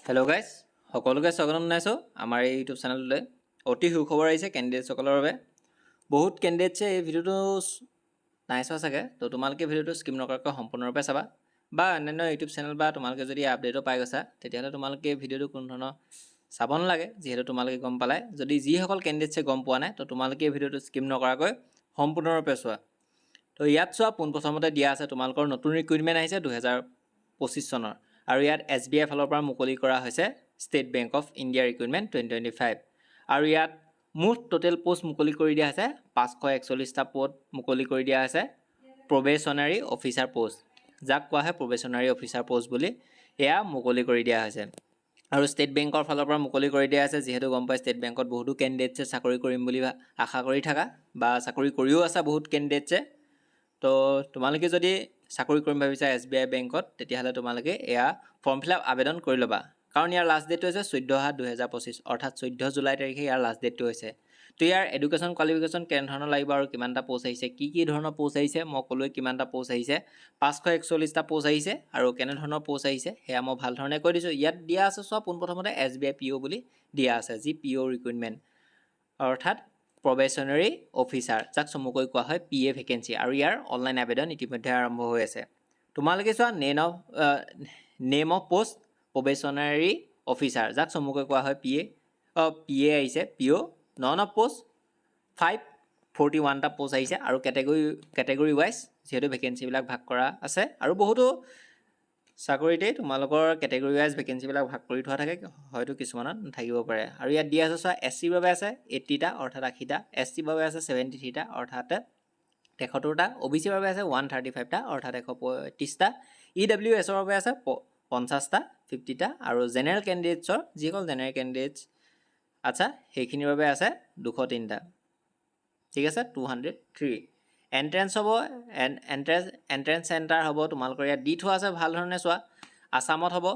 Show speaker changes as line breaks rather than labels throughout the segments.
Hello' guys, সকলোকে স্বাগতম জনাইছোঁ আমাৰ এই ইউটিউব চেনেলটোলৈ। অতি সুখবৰ আহিছে কেণ্ডিডেটসকলৰ বাবে। বহুত কেণ্ডিডেটছে এই ভিডিঅ'টো নাই চোৱা চাগে, তো তোমালোকে ভিডিঅ'টো স্কিপ নকৰাকৈ সম্পূৰ্ণৰূপে চাবা। বা অন্যান্য ইউটিউব চেনেল বা তোমালোকে যদি আপডেটো পাই গৈছা, তেতিয়াহ'লে তোমালোকে ভিডিঅ'টো কোনো ধৰণৰ চাব নালাগে, যিহেতু তোমালোকে গম পালাই। যদি যিসকল কেণ্ডিডেটছে গম পোৱা নাই, তো তোমালোকে ভিডিঅ'টো স্কিপ নকৰাকৈ সম্পূৰ্ণৰূপে চোৱা। তো ইয়াত চোৱা পোনপ্ৰথমতে দিয়া আছে তোমালোকৰ নতুন ৰিক্ৰুইটমেণ্ট আহিছে 2025 চনৰ। আৰু ইয়াত SBI ফালৰ পৰা মুকলি কৰা হৈছে state bank of India recruitment 2025। আৰু ইয়াত মুঠ টোটেল পোষ্ট মুকলি কৰি দিয়া হৈছে 541টা পদ মুকলি কৰি দিয়া হৈছে প্ৰবেশ্যনাৰী অফিচাৰ পোষ্ট, যাক কোৱা হয় প্ৰবেশ্যনাৰী অফিচাৰ পোষ্ট বুলি। এয়া মুকলি কৰি দিয়া হৈছে। আৰু ষ্টেট বেংকৰ ফালৰ পৰা মুকলি কৰি দিয়া আছে, যিহেতু গম পাই ষ্টেট বেংকত বহুতো কেণ্ডিডেটছে চাকৰি কৰিম বুলি আশা কৰি থাকা বা চাকৰি কৰিও আছে বহুত কেণ্ডিডেটছে। তো তোমালোকে যদি চাকৰি কৰিম ভাবিছা SBI বেংকত, তেতিয়াহ'লে তোমালোকে এয়া ফৰ্ম ফিল আপ আবেদন কৰি ল'বা। কাৰণ ইয়াৰ লাষ্ট ডেটটো হৈছে 14/7/2025, অৰ্থাৎ 14 জুলাই তাৰিখে ইয়াৰ লাষ্ট ডেটটো হৈছে। তো ইয়াৰ এডুকেশ্যন কোৱালিফিকেশ্যন কেনেধৰণৰ লাগিব আৰু কিমানটা পোষ্ট আহিছে, কি ধৰণৰ পোষ্ট আহিছে, মই ক'লোৱে কিমানটা পোষ্ট আহিছে, 541টা পোষ্ট আহিছে। আৰু কেনেধৰণৰ পোষ্ট আহিছে সেয়া মই ভাল ধৰণে কৈ দিছোঁ। ইয়াত দিয়া আছে চোৱা পোনপ্ৰথমতে SBI PO বুলি দিয়া আছে, যি PO ৰিক্ৰুইটমেণ্ট, অৰ্থাৎ প্ৰবেশ্যনাৰী অফিচাৰ, যাক চমুকৈ কোৱা হয় PA ভেকেঞ্চি। আৰু ইয়াৰ অনলাইন আবেদন ইতিমধ্যে আৰম্ভ হৈ আছে। তোমালোকে চোৱা name of post probationary officer, যাক চমুকৈ কোৱা হয় PA আহিছে PO। নন অফ পোষ্ট 541টা পোষ্ট আহিছে। আৰু কেটেগৰী ৱাইজ যিহেতু ভেকেঞ্চিবিলাক ভাগ কৰা আছে, আৰু বহুতো চাকৰিতেই তোমালোকৰ কেটেগৰী ৱাইজ ভেকেঞ্চিবিলাক ভাগ কৰি থোৱা থাকে, হয়তো কিছুমানত নাথাকিব পাৰে। আৰু ইয়াত দিয়া আছে চোৱা SCৰ বাবে আছে 80টা অৰ্থাৎ 80টা, STৰ বাবে আছে 73টা অৰ্থাৎ 73টা, OBCৰ বাবে আছে 135টা অৰ্থাৎ 135টা, EWSৰ বাবে আছে 50টা 50টা, আৰু জেনেৰেল কেণ্ডিডেটছৰ যিসকল জেনেৰেল কেণ্ডিডেটছ আচ্ছা সেইখিনিৰ বাবে আছে 203টা। ঠিক আছে, 203। এণ্ট্ৰেঞ্চ হ'ব, এণ্ট্ৰেঞ্চ চেণ্টাৰ হ'ব তোমালোকৰ ইয়াত দি থোৱা আছে ভাল ধৰণে চোৱা। আছামত হ'ব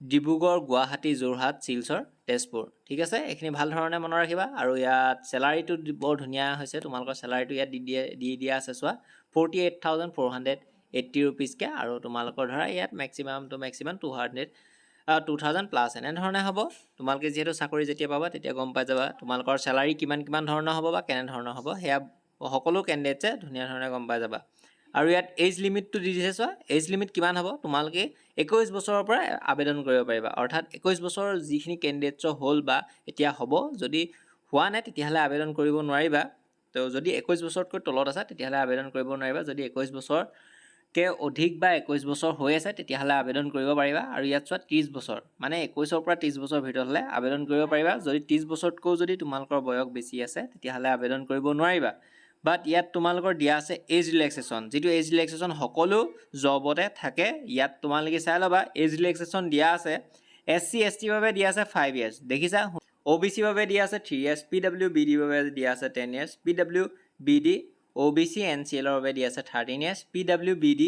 ডিব্ৰুগড়, গুৱাহাটী, যোৰহাট, শিলচৰ, তেজপুৰ। ঠিক আছে, এইখিনি ভাল ধৰণে মনত ৰাখিবা। আৰু ইয়াত চেলাৰীটো বৰ ধুনীয়া হৈছে, তোমালোকৰ চেলাৰীটো ইয়াত দি দিয়া আছে চোৱা 48,480 ৰুপিজকৈ। আৰু তোমালোকৰ ধৰা ইয়াত মেক্সিমাম 2,000 প্লাছ এনেধৰণে হ'ব। তোমালোকে যিহেতু চাকৰি যেতিয়া পাবা তেতিয়া গম পাই যাবা তোমালোকৰ চেলাৰী কিমান ধৰণৰ হ'ব বা কেনেধৰণৰ হ'ব, সেয়া সকলো কেণ্ডিডেটছে ধুনীয়া ধৰণে গম পাই যাবা। আৰু ইয়াত এজ লিমিটটো দি দিছে চোৱা, এজ লিমিট কিমান হ'ব, তোমালোকে 21 বছৰৰ পৰা আবেদন কৰিব পাৰিবা। অৰ্থাৎ 21 বছৰৰ যিখিনি কেণ্ডিডেটছৰ হ'ল বা এতিয়া হ'ব, যদি হোৱা নাই তেতিয়াহ'লে আবেদন কৰিব নোৱাৰিবা। তো যদি 21 বছৰতকৈ তলত আছে তেতিয়াহ'লে আবেদন কৰিব নোৱাৰিবা। যদি 21 বছৰতকৈ অধিক বা 21 বছৰ হৈ আছে তেতিয়াহ'লে আবেদন কৰিব পাৰিবা। আৰু ইয়াত চোৱা 30 বছৰ, মানে 21ৰ পৰা 30 বছৰ ভিতৰত হ'লে আবেদন কৰিব পাৰিবা। যদি 30 বছৰতকৈও যদি তোমালোকৰ বয়স বেছি আছে তেতিয়াহ'লে আবেদন কৰিব নোৱাৰিবা। বাট ইয়াত তোমালোকৰ দিয়া আছে এজ ৰিলেক্সেশ্যন, যিটো এজ ৰিলেক্সেশ্যন সকলো জবতে থাকে। ইয়াত তোমালোকে চাই ল'বা এজ ৰিলেক্সেশ্যন দিয়া আছে SC STৰ বাবে দিয়া আছে 5 years, দেখিছা। OBCৰ বাবে দিয়া আছে 3 years, PWBD বাবে দিয়া আছে 10 years, PWBD OBC NCLৰ বাবে দিয়া আছে 13 years, PWBD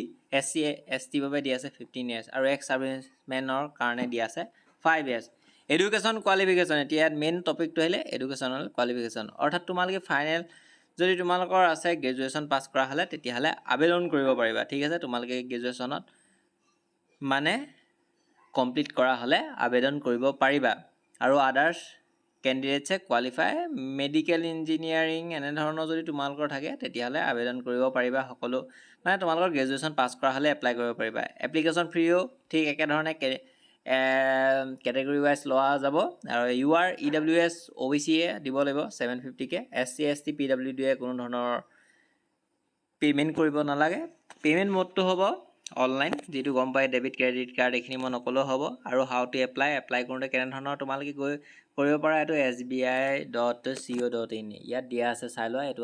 SC STৰ বাবে দিয়া আছে 15 years, আৰু এক্স ছাৰ্ভিচমেনৰ কাৰণে দিয়া আছে 5 years। এডুকেশ্যন কোৱালিফিকেশ্যন, এতিয়া ইয়াত মেইন টপিকটো আহিলে এডুকেশ্যনেল কোৱালিফিকেশ্যন, অৰ্থাৎ তোমালোকে ফাইনেল যদি তোমালোকৰ আছে গ্ৰেজুৱেশ্যন পাছ কৰা হ'লে তেতিয়াহ'লে আবেদন কৰিব পাৰিবা। ঠিক আছে, তোমালোকে গ্ৰেজুৱেশ্যনত মানে কমপ্লিট কৰা হ'লে আবেদন কৰিব পাৰিবা। আৰু আদাৰ্ছ কেণ্ডিডেটছে কোৱালিফাই মেডিকেল ইঞ্জিনিয়াৰিং এনেধৰণৰ যদি তোমালোকৰ থাকে তেতিয়াহ'লে আবেদন কৰিব পাৰিবা। সকলো মানে তোমালোকৰ গ্ৰেজুৱেশ্যন পাছ কৰা হ'লে এপ্লাই কৰিব পাৰিবা। এপ্লিকেশ্যন ফ্ৰীও ঠিক একেধৰণে কেটেগৰী ৱাইজ লোৱা যাব। আৰু UR EWS OBCয়ে দিব লাগিব 750কৈ, SC ST PWDয়ে কোনো ধৰণৰ পে'মেণ্ট কৰিব নালাগে। পে'মেণ্ট মোডটো হ'ব অনলাইন, যিটো গম পাই ডেবিট ক্ৰেডিট কাৰ্ড এইখিনি মই নকলেও হ'ব। আৰু হাউ টু এপ্লাই কৰোঁতে কেনেধৰণৰ তোমালোকে গৈ কৰিব পাৰা, এইটো SBI.co.in ইয়াত দিয়া আছে, চাই লোৱা। এইটো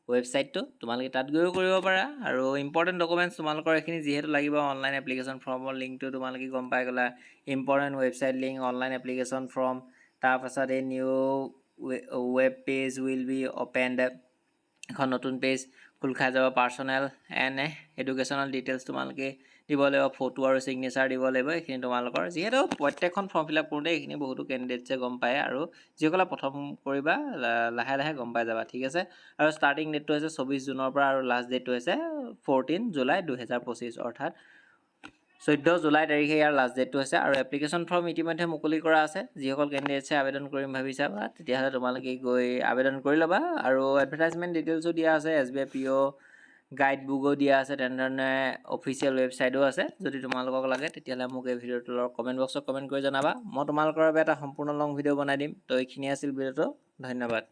ৱেবছাইটটো তোমালোকে তাত গৈও কৰিব পাৰা। আৰু ইম্পৰ্টেণ্ট ডকুমেণ্টছ তোমালোকৰ এইখিনি যিহেতু লাগিব, অনলাইন এপ্লিকেশ্যন ফৰ্মৰ লিংকটো তোমালোকে গম পাই গ'লা, important website link, online application form. তাৰপাছত এই new web page will be opened, এখন নতুন পেজ খোল খাই যাব। পাৰ্চনেল এণ্ড এডুকেশ্যনেল ডিটেইলছ তোমালোকে দিব লাগিব, ফটো আৰু ছিগনেচাৰ দিব লাগিব। এইখিনি তোমালোকৰ যিহেতু প্ৰত্যেকখন ফৰ্ম ফিল আপ কৰোঁতে এইখিনি বহুতো কেণ্ডিডেটছে গম পায়, আৰু যিসকলে প্ৰথম কৰিবা লাহে লাহে গম পাই যাবা। ঠিক আছে, আৰু ষ্টাৰ্টিং ডেটটো হৈছে 24 জুনৰ পৰা, আৰু লাষ্ট ডেটটো হৈছে 14 জুলাই 2025, অৰ্থাৎ 14 জুলাই তাৰিখে ইয়াৰ লাষ্ট ডেটটো আছে আৰু এপ্লিকেশ্যন ফৰ্ম ইতিমধ্যে মুকলি কৰা আছে যিসকল কেণ্ডিডেটছে আবেদন কৰিম ভাবিছা বা তেতিয়াহ'লে তোমালোকে গৈ আবেদন কৰি ল'বা আৰু এডভাৰটাইজমেণ্ট ডিটেইলছো দিয়া আছে SBI PO গাইড বুকো দিয়া আছে তেনেধৰণে অফিচিয়েল ৱেবছাইটো আছে যদি তোমালোকক লাগে তেতিয়াহ'লে মোক এই ভিডিঅ'টোৰ তলৰ কমেণ্ট বক্সত কমেণ্ট কৰি জনাবা মই তোমালোকৰ বাবে এটা সম্পূৰ্ণ লং ভিডিঅ' বনাই দিম তো এইখিনি আছিল ভিডিঅ'টো ধন্যবাদ